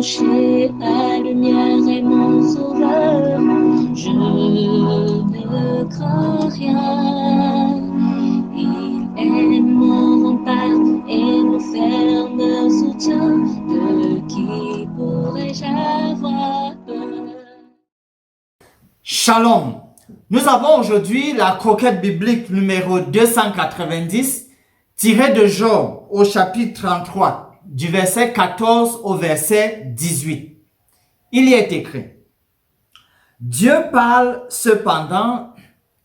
rocher, ta lumière est mon sauveur. Je ne crains rien. Il est mon rempart et mon ferme soutien. De qui pourrais-je avoir peur? Shalom. Nous avons aujourd'hui la croquette biblique numéro 290 tirée de Job au chapitre 33 du verset 14 au verset 18. Il y est écrit: Dieu parle cependant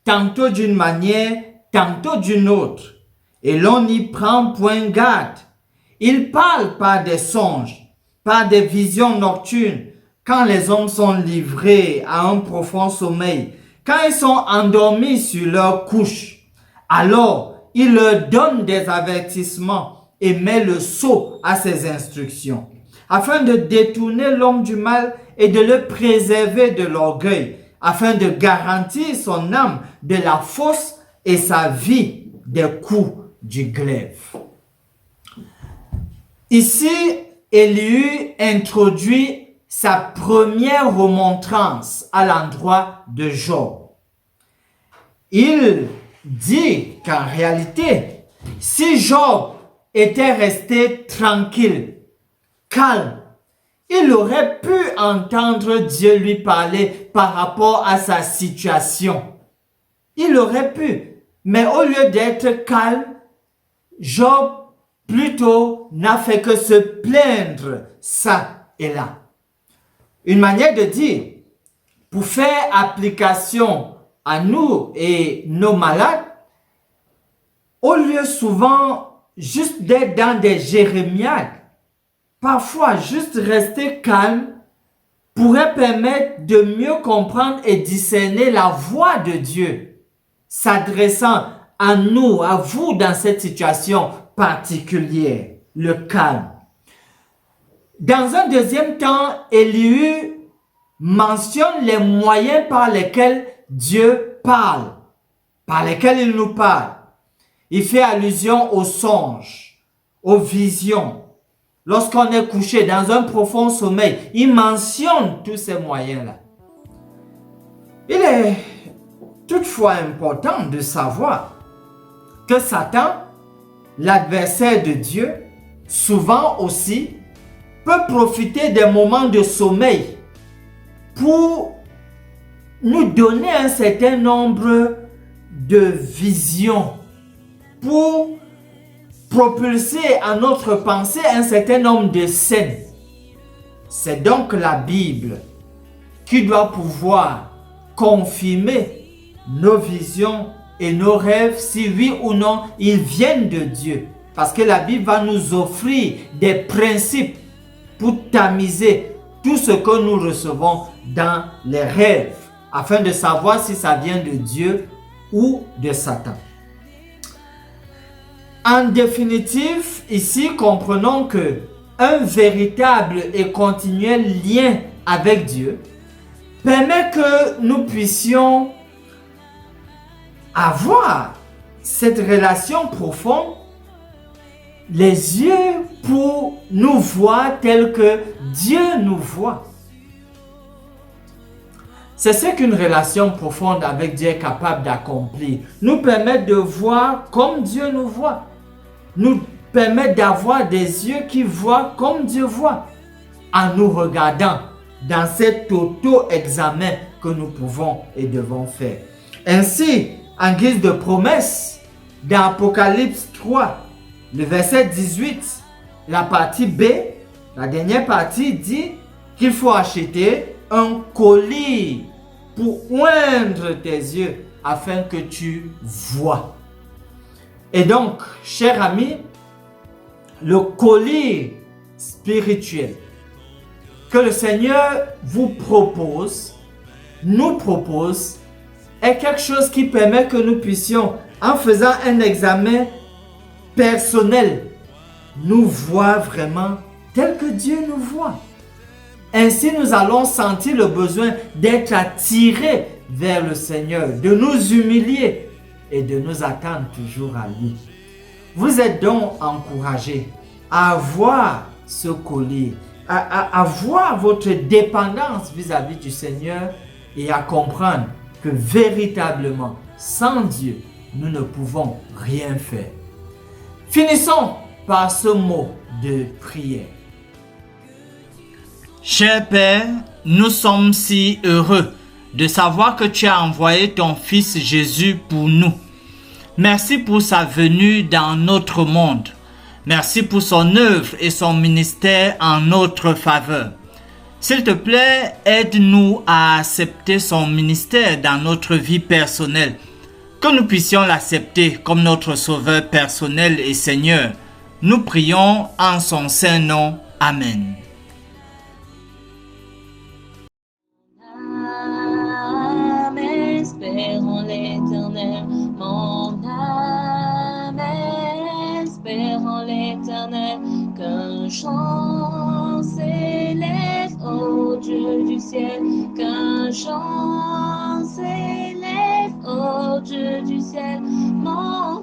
tantôt d'une manière, tantôt d'une autre, et l'on n'y prend point garde. Il parle par des songes, par des visions nocturnes, quand les hommes sont livrés à un profond sommeil, quand ils sont endormis sur leur couche. Alors, il leur donne des avertissements et met le sceau à ses instructions, afin de détourner l'homme du mal et de le préserver de l'orgueil, afin de garantir son âme de la fosse et sa vie des coups du glaive. Ici, Élihu introduit sa première remontrance à l'endroit de Job. Il dit qu'en réalité, si Job était resté tranquille, calme, il aurait pu entendre Dieu lui parler par rapport à sa situation. Il aurait pu, mais au lieu d'être calme, Job plutôt n'a fait que se plaindre ça et là. Une manière de dire, pour faire application à nous et nos malades, au lieu souvent juste d'être dans des jérémiades, parfois juste rester calme pourrait permettre de mieux comprendre et discerner la voix de Dieu, s'adressant à nous, à vous dans cette situation particulière, le calme. Dans un deuxième temps, Élihu mentionne les moyens par lesquels Dieu parle, par lesquels il nous parle. Il fait allusion aux songes, aux visions. Lorsqu'on est couché dans un profond sommeil, il mentionne tous ces moyens-là. Il est toutefois important de savoir que Satan, l'adversaire de Dieu, souvent aussi, peut profiter des moments de sommeil pour nous donner un certain nombre de visions, pour propulser à notre pensée un certain nombre de scènes. C'est donc la Bible qui doit pouvoir confirmer nos visions et nos rêves, si oui ou non ils viennent de Dieu. Parce que la Bible va nous offrir des principes pour tamiser tout ce que nous recevons dans les rêves, afin de savoir si ça vient de Dieu ou de Satan. En définitive, ici, comprenons que un véritable et continuel lien avec Dieu permet que nous puissions avoir cette relation profonde, les yeux pour nous voir tel que Dieu nous voit. C'est ce qu'une relation profonde avec Dieu est capable d'accomplir. Nous permettre de voir comme Dieu nous voit. Nous permettre d'avoir des yeux qui voient comme Dieu voit. En nous regardant dans cet auto-examen que nous pouvons et devons faire. Ainsi, en guise de promesse, dans Apocalypse 3, le verset 18, la partie B, la dernière partie dit qu'il faut acheter un collier pour oindre tes yeux afin que tu vois. Et donc, chers amis, le collier spirituel que le Seigneur vous propose, nous propose, est quelque chose qui permet que nous puissions, en faisant un examen personnel, nous voir vraiment tel que Dieu nous voit. Ainsi, nous allons sentir le besoin d'être attirés vers le Seigneur, de nous humilier et de nous attendre toujours à lui. Vous êtes donc encouragés à avoir ce collier, à voir votre dépendance vis-à-vis du Seigneur et à comprendre que véritablement, sans Dieu, nous ne pouvons rien faire. Finissons par ce mot de prière. Cher Père, nous sommes si heureux de savoir que tu as envoyé ton Fils Jésus pour nous. Merci pour sa venue dans notre monde. Merci pour son œuvre et son ministère en notre faveur. S'il te plaît, aide-nous à accepter son ministère dans notre vie personnelle. Que nous puissions l'accepter comme notre Sauveur personnel et Seigneur. Nous prions en son saint nom. Amen. Espérons l'Éternel, mon âme, espérons l'Éternel, qu'un chant s'élève au Dieu du ciel, qu'un chant s'élève au Dieu du ciel, mon